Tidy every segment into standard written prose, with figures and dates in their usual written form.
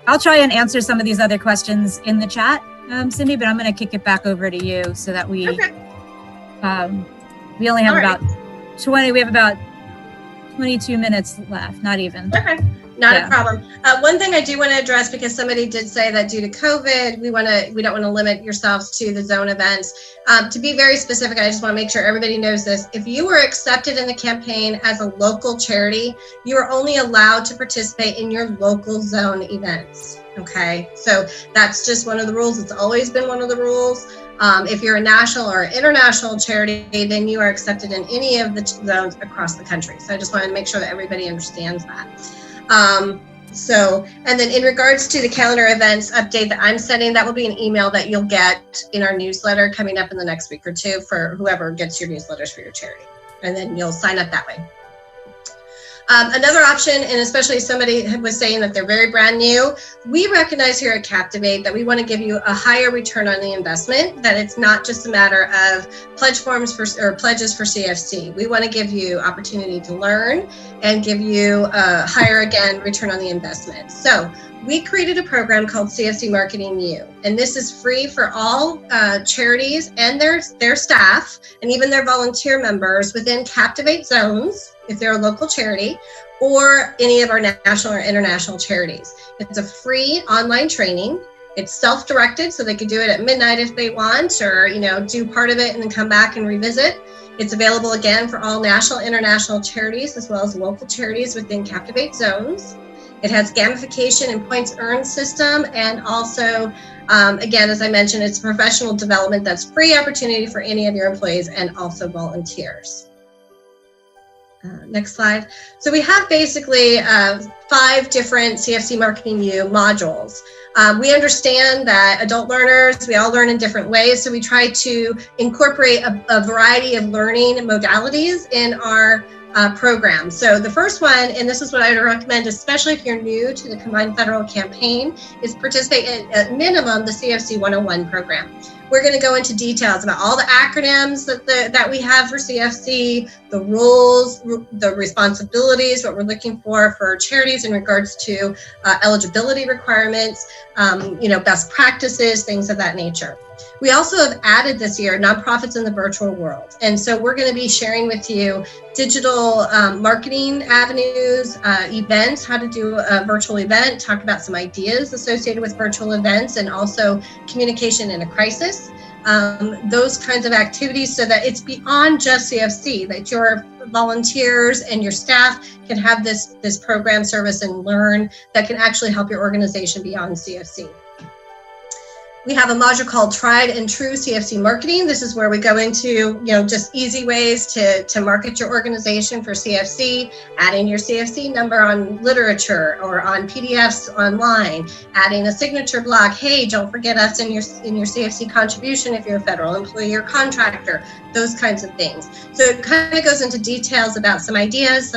I'll try and answer some of these other questions in the chat, Cindy, but I'm going to kick it back over to you so that we only have about 22 minutes left, not even. Okay, not a problem. One thing I do want to address, because somebody did say that due to COVID, we don't want to limit yourselves to the zone events. To be very specific, I just want to make sure everybody knows this. If you were accepted in the campaign as a local charity, you are only allowed to participate in your local zone events. Okay, so that's just one of the rules. It's always been one of the rules. If you're a national or international charity, then you are accepted in any of the zones across the country. So I just wanted to make sure that everybody understands that. And then in regards to the calendar events update that I'm sending, that will be an email that you'll get in our newsletter coming up in the next week or two for whoever gets your newsletters for your charity. And then you'll sign up that way. Another option, and especially somebody was saying that they're very brand new, we recognize here at Captivate that we want to give you a higher return on the investment, that it's not just a matter of pledge forms or pledges for CFC. We want to give you opportunity to learn and give you a higher, again, return on the investment. So we created a program called CFC Marketing U, and this is free for all charities and their staff and even their volunteer members within Captivate zones, if they're a local charity, or any of our national or international charities. It's a free online training. It's self-directed, so they could do it at midnight if they want, or do part of it and then come back and revisit. It's available again for all national, international charities, as well as local charities within Captivate zones. It has gamification and points earned system, and also, again, as I mentioned, it's professional development that's free opportunity for any of your employees and also volunteers. Next slide. So we have basically 5 different CFC Marketing U modules. We understand that adult learners, we all learn in different ways, so we try to incorporate a variety of learning modalities in our program. So the first one, and this is what I would recommend, especially if you're new to the Combined Federal Campaign, is participate in, at minimum, the CFC 101 program. We're going to go into details about all the acronyms that we have for CFC, the rules, the responsibilities, what we're looking for charities in regards to eligibility requirements, best practices, things of that nature. We also have added this year nonprofits in the virtual world. And so we're going to be sharing with you digital marketing avenues, events, how to do a virtual event, talk about some ideas associated with virtual events, and also communication in a crisis. Those kinds of activities, so that it's beyond just CFC, that your volunteers and your staff can have this program, service, and learn that can actually help your organization beyond CFC. We have a module called Tried and True CFC Marketing. This is where we go into, just easy ways to market your organization for CFC, adding your CFC number on literature or on PDFs online, adding a signature block. Hey, don't forget us in your CFC contribution if you're a federal employee or contractor, those kinds of things. So it kind of goes into details about some ideas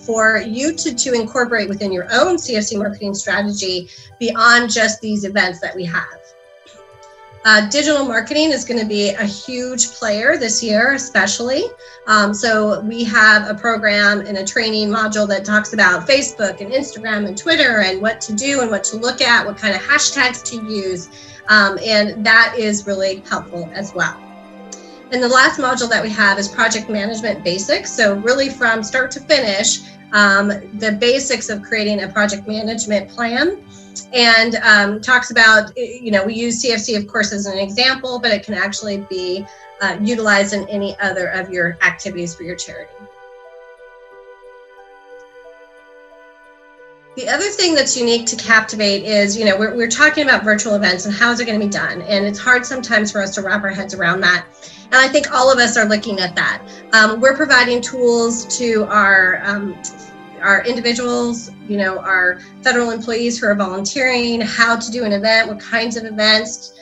for you to incorporate within your own CFC marketing strategy beyond just these events that we have. Digital marketing is going to be a huge player this year, especially. So we have a program and a training module that talks about Facebook and Instagram and Twitter and what to do and what to look at, what kind of hashtags to use. And that is really helpful as well. And the last module that we have is project management basics. So really from start to finish, the basics of creating a project management plan. And talks about, we use CFC, of course, as an example, but it can actually be utilized in any other of your activities for your charity. The other thing that's unique to Captivate is, we're talking about virtual events and how is it going to be done? And it's hard sometimes for us to wrap our heads around that. And I think all of us are looking at that. We're providing tools to our individuals, our federal employees who are volunteering, how to do an event, what kinds of events.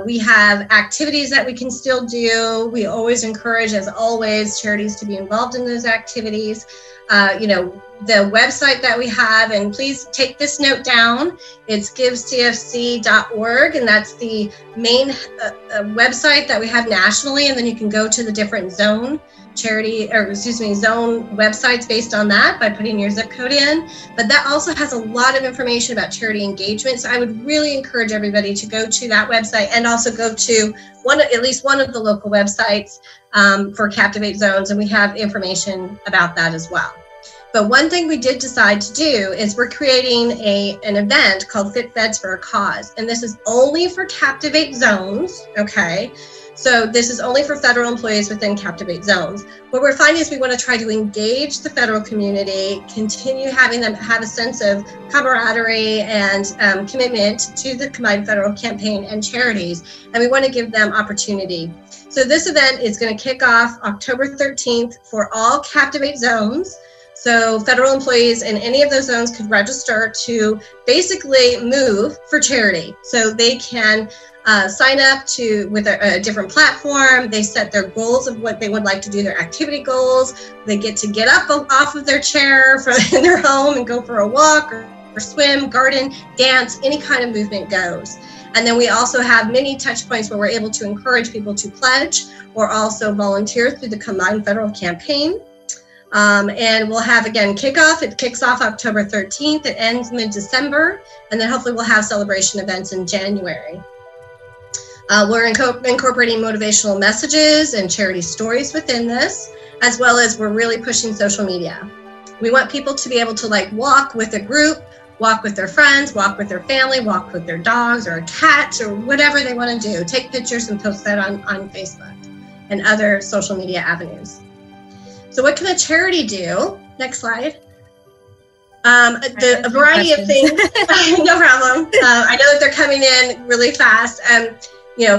We have activities that we can still do. We always encourage, as always, charities to be involved in those activities. the website that we have, and please take this note down. It's givecfc.org, and that's the main website that we have nationally. And then you can go to the different zone websites based on that by putting your zip code in. But that also has a lot of information about charity engagement. So I would really encourage everybody to go to that website and also go to at least one of the local websites for Captivate Zones, and we have information about that as well. But one thing we did decide to do is we're creating an event called Fit Feds for a Cause. And this is only for Captivate Zones, okay? So this is only for federal employees within Captivate Zones. What we're finding is we want to try to engage the federal community, continue having them have a sense of camaraderie and commitment to the Combined Federal Campaign and charities. And we want to give them opportunity. So this event is going to kick off October 13th for all Captivate Zones. So federal employees in any of those zones could register to basically move for charity. So they can sign up with a different platform. They set their goals of what they would like to do, their activity goals. They get to get up off of their chair in their home and go for a walk or swim, garden, dance, any kind of movement goes. And then we also have many touch points where we're able to encourage people to pledge or also volunteer through the Combined Federal Campaign. And we'll have, again, kickoff. It kicks off October 13th. It ends mid-December. And then hopefully we'll have celebration events in January. We're incorporating motivational messages and charity stories within this, as well as we're really pushing social media. We want people to be able to walk with a group, walk with their friends, walk with their family, walk with their dogs or cats or whatever they want to do. Take pictures and post that on Facebook and other social media avenues. So what can a charity do? Next slide. A variety of things. No problem. I know that they're coming in really fast.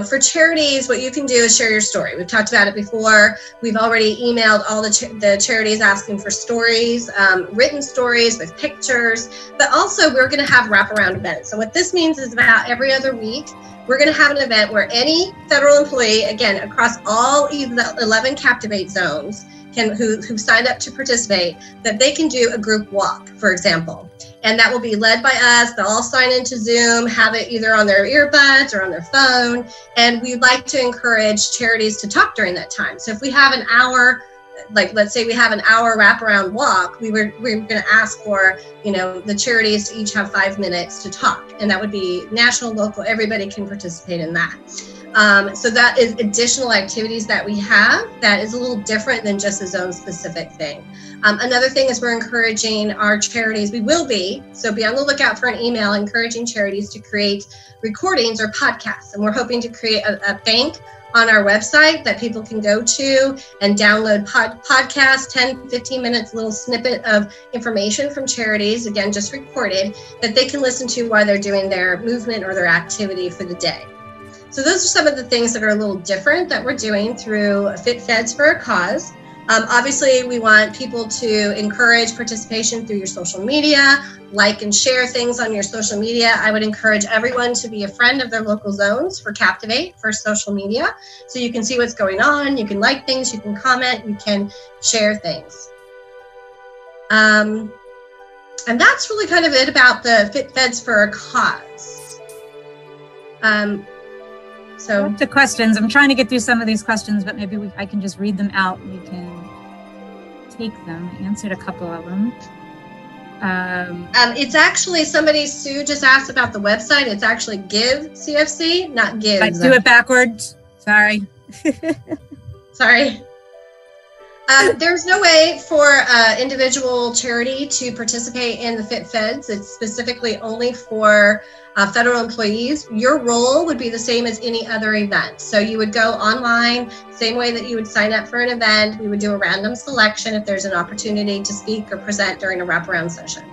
For charities, what you can do is share your story. We've talked about it before. We've already emailed all the charities asking for stories, written stories with pictures, but also we're going to have wraparound events. So what this means is about every other week, we're going to have an event where any federal employee, again, across all 11 Captivate zones, who signed up to participate, that they can do a group walk, for example. And that will be led by us. They'll all sign into Zoom, have it either on their earbuds or on their phone. And we'd like to encourage charities to talk during that time. So if we have an hour, let's say we have an hour wraparound walk, we're going to ask for, the charities to each have 5 minutes to talk. And that would be national, local, everybody can participate in that. So that is additional activities that we have that is a little different than just a zone specific thing. Another thing is we're encouraging our charities, so be on the lookout for an email encouraging charities to create recordings or podcasts. And we're hoping to create a bank on our website that people can go to and download podcasts, 10, 15 minutes, little snippet of information from charities, again, just recorded, that they can listen to while they're doing their movement or their activity for the day. So those are some of the things that are a little different that we're doing through Fit Feds for a Cause. Obviously, we want people to encourage participation through your social media, like and share things on your social media. I would encourage everyone to be a friend of their local zones for Captivate for social media. So you can see what's going on, you can like things, you can comment, you can share things. And that's really kind of it about the Fit Feds for a Cause. So the questions, I'm trying to get through some of these questions, but maybe I can just read them out and we can take them. I answered a couple of them. It's actually Sue just asked about the website. It's actually Give CFC, not Give. I do it backwards. Sorry. Sorry. There's no way for individual charity to participate in the Fit Feds. It's specifically only for federal employees. Your role would be the same as any other event. So you would go online, same way that you would sign up for an event. We would do a random selection if there's an opportunity to speak or present during a wraparound session.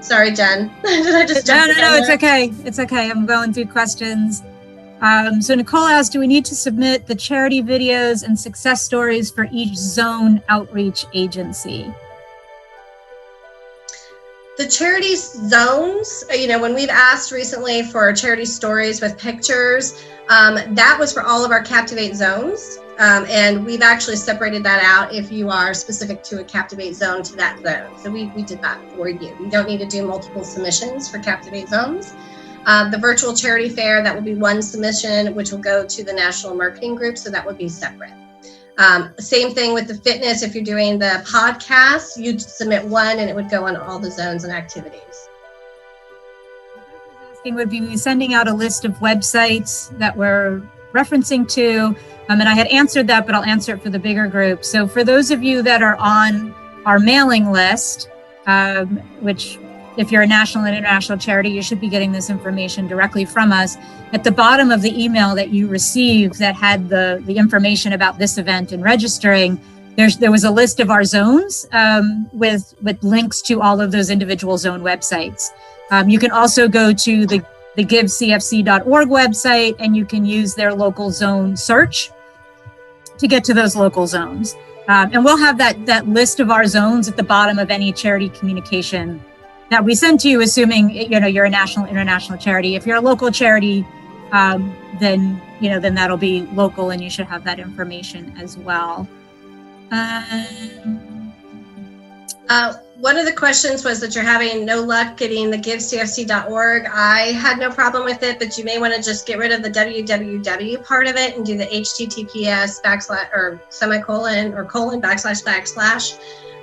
Sorry, Jen. Did I just jump in? No, it's okay. It's okay. I'm going through questions. So Nicole asked, do we need to submit the charity videos and success stories for each zone outreach agency? The charity zones, when we've asked recently for charity stories with pictures, that was for all of our Captivate zones. And we've actually separated that out if you are specific to a Captivate zone to that zone. So we did that for you. You don't need to do multiple submissions for Captivate zones. The virtual charity fair, that will be one submission, which will go to the national marketing group. So that would be separate. Same thing with the fitness. If you're doing the podcast, you'd submit one and it would go on all the zones and activities. Would be sending out a list of websites that we're referencing to. And I had answered that, but I'll answer it for the bigger group. So for those of you that are on our mailing list, which if you're a national and international charity, you should be getting this information directly from us. At the bottom of the email that you received that had the information about this event and registering, there was a list of our zones with links to all of those individual zone websites. You can also go to the givecfc.org website and you can use their local zone search to get to those local zones. And we'll have that list of our zones at the bottom of any charity communication that we send to you, assuming you're a national, international charity. If you're a local charity, then that'll be local, and you should have that information as well. One of the questions was that you're having no luck getting the givecfc.org. I had no problem with it, but you may want to just get rid of the www part of it and do the https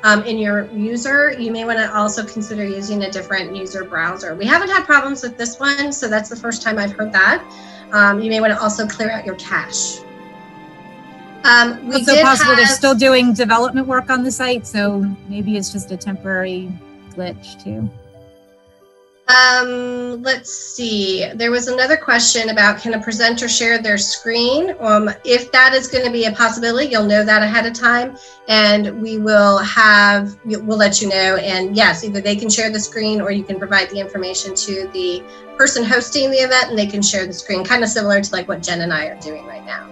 // in your user. You may want to also consider using a different user browser. We haven't had problems with this one, so that's the first time I've heard that. You may want to also clear out your cache. It's possible they're still doing development work on the site, so maybe it's just a temporary glitch too. Let's see. There was another question about, can a presenter share their screen? If that is going to be a possibility, you'll know that ahead of time, and we'll let you know. And yes, either they can share the screen or you can provide the information to the person hosting the event and they can share the screen, kind of similar to like what Jen and I are doing right now.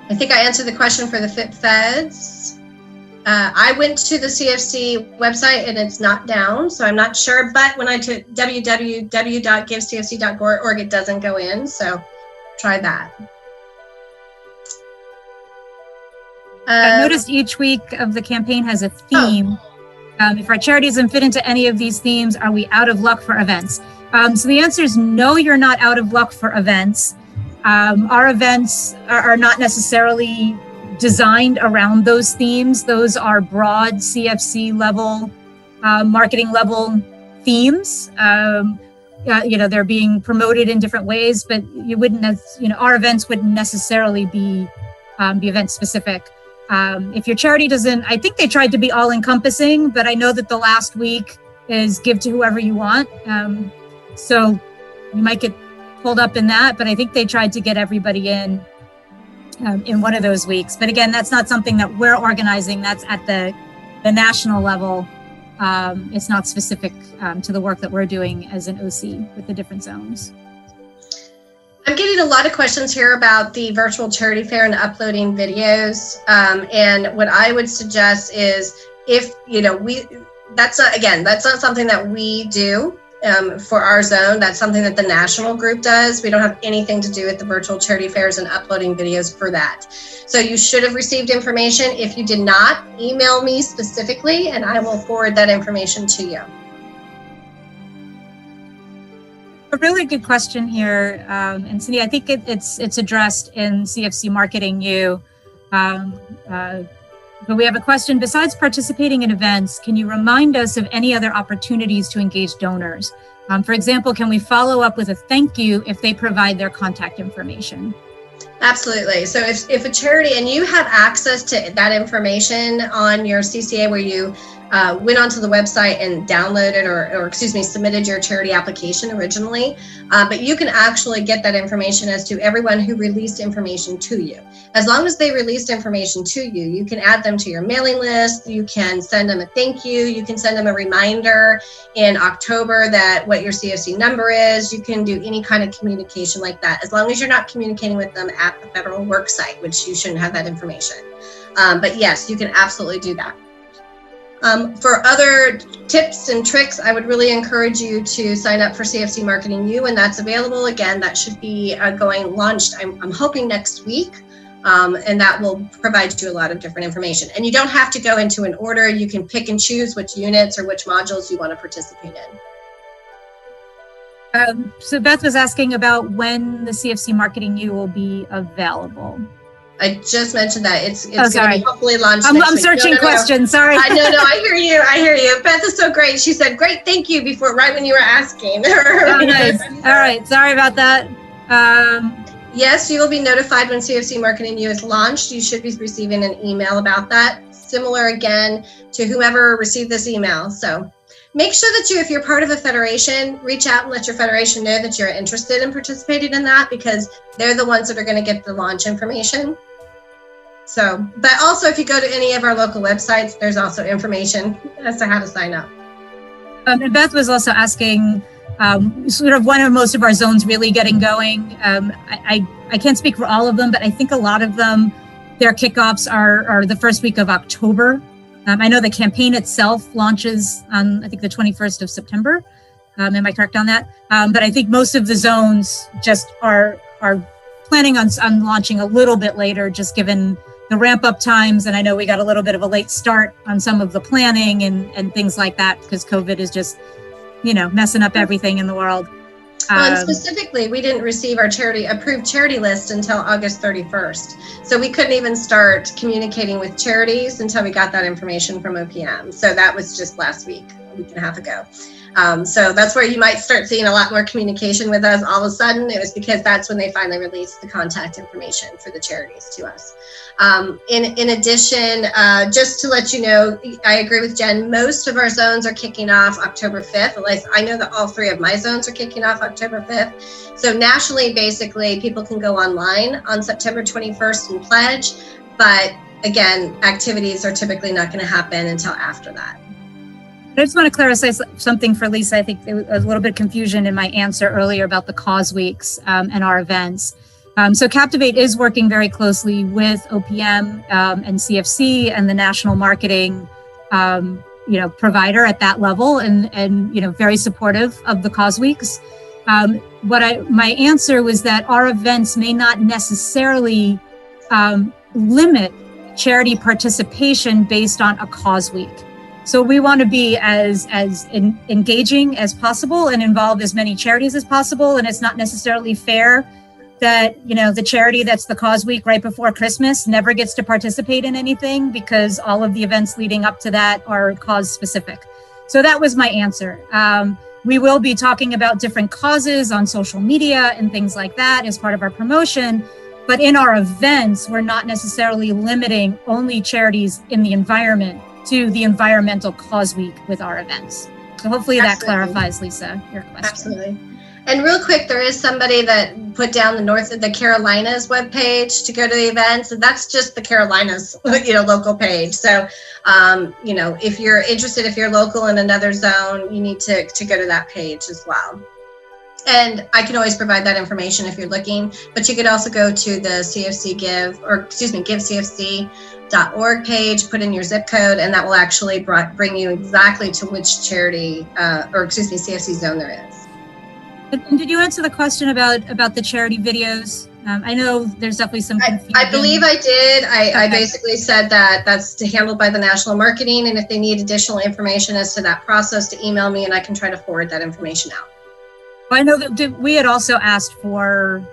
I think I answered the question for the Fit Feds. I went to the CFC website and it's not down, so I'm not sure. But when I took www.givecfc.org, it doesn't go in, so try that. I noticed each week of the campaign has a theme. If our charity doesn't fit into any of these themes, are we out of luck for events? So the answer is no, you're not out of luck for events. Our events are not necessarily designed around those themes. Those are broad CFC level, marketing level themes. They're being promoted in different ways, but you wouldn't have, our events wouldn't necessarily be event specific. If your charity doesn't, I think they tried to be all encompassing, but I know that the last week is give to whoever you want. So you might get pulled up in that, but I think they tried to get everybody in one of those weeks. But again, that's not something that we're organizing. That's at the national level. It's not specific to the work that we're doing as an OC with the different zones. I'm getting a lot of questions here about the virtual charity fair and uploading videos. And what I would suggest is if, that's not something that we do. For our zone, that's something that the national group does. We don't have anything to do with the virtual charity fairs and uploading videos for that. So you should have received information. If you did not, email me specifically and I will forward that information to you. A really good question here. And Cindy, I think it's addressed in CFC Marketing U. But we have a question. Besides participating in events, can you remind us of any other opportunities to engage donors? For example, can we follow up with a thank you if they provide their contact information? Absolutely. So if a charity, and you have access to that information on your CCA where you went onto the website and downloaded or submitted your charity application originally, but you can actually get that information as to everyone who released information to you. As long as they released information to you, you can add them to your mailing list. You can send them a thank you. You can send them a reminder in October that what your CFC number is. You can do any kind of communication like that, as long as you're not communicating with them at the federal work site, which you shouldn't have that information. But yes, you can absolutely do that. For other tips and tricks, I would really encourage you to sign up for CFC Marketing U when that's available. Again, that should be launched, I'm hoping next week. And that will provide you a lot of different information. And you don't have to go into an order. You can pick and choose which units or which modules you want to participate in. So Beth was asking about when the CFC Marketing U will be available. I just mentioned that it's going to be hopefully launched. I'm searching questions. Sorry. I hear you. Beth is so great. She said, "Great, thank you," right when you were asking. Oh, nice. All right. Sorry about that. Yes, you will be notified when CFC Marketing U is launched. You should be receiving an email about that. Similar again to whomever received this email. So make sure that if you're part of a federation, reach out and let your federation know that you're interested in participating in that, because they're the ones that are going to get the launch information. So, but also if you go to any of our local websites, there's also information as to how to sign up. And Beth was also asking, sort of when are most of our zones really getting going? I can't speak for all of them, but I think a lot of them, their kickoffs are the first week of October. I know the campaign itself launches on, I think, the 21st of September. Am I correct on that? But I think most of the zones just are planning on launching a little bit later, just given the ramp up times. And I know we got a little bit of a late start on some of the planning and things like that, because COVID is just, messing up everything in the world. And specifically, we didn't receive our approved charity list until August 31st. So we couldn't even start communicating with charities until we got that information from OPM. So that was just last week, a week and a half ago. So that's where you might start seeing a lot more communication with us all of a sudden. It was because that's when they finally released the contact information for the charities to us. In addition, just to let you know, I agree with Jen, most of our zones are kicking off October 5th. At least I know that all 3 of my zones are kicking off October 5th. So nationally, basically, people can go online on September 21st and pledge. But again, activities are typically not going to happen until after that. I just want to clarify something for Lisa. I think there was a little bit of confusion in my answer earlier about the cause weeks and our events. So Captivate is working very closely with OPM and CFC and the national marketing, provider at that level, and very supportive of the cause weeks. My answer was that our events may not necessarily limit charity participation based on a cause week. So we want to be as engaging as possible and involve as many charities as possible. And it's not necessarily fair that, the charity that's the cause week right before Christmas never gets to participate in anything, because all of the events leading up to that are cause specific. So that was my answer. We will be talking about different causes on social media and things like that as part of our promotion. But in our events, we're not necessarily limiting only charities in the environment to the environmental cause week with our events. So hopefully that clarifies, Lisa, your question. Absolutely. And real quick, there is somebody that put down the Carolinas webpage to go to the events, and that's just the Carolinas, local page. So, if you're interested, if you're local in another zone, you need to go to that page as well. And I can always provide that information if you're looking, but you could also go to the GiveCFC.org page, put in your zip code, and that will actually bring you exactly to which charity, CFC zone there is. And did you answer the question about the charity videos? I know there's definitely some confusion. I believe I did. I basically said that that's handled by the national marketing, and if they need additional information as to that process, to email me and I can try to forward that information out. I know that we had also asked for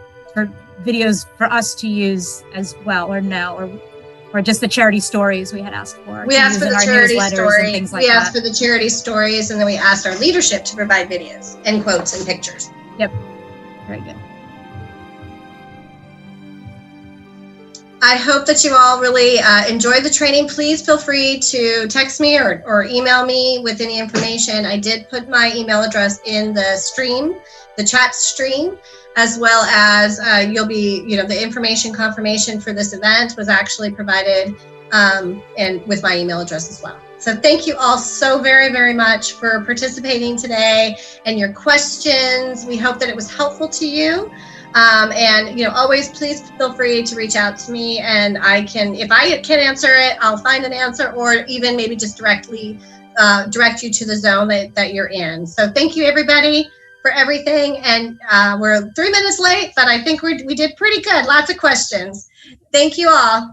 videos for us to use as well, or no, or just the charity stories we had asked for. We asked for the charity stories. We asked for the charity stories, and then we asked our leadership to provide videos and quotes and pictures. Yep, very good. I hope that you all really enjoyed the training. Please feel free to text me or email me with any information. I did put my email address in the stream, the chat stream, as well as the information confirmation for this event was actually provided and with my email address as well. So thank you all so very, very much for participating today and your questions. We hope that it was helpful to you. And always please feel free to reach out to me, and if I can answer it, I'll find an answer, or even maybe just direct you to the zone that you're in. So thank you, everybody, for everything. And we're 3 minutes late, but I think we did pretty good. Lots of questions. Thank you all.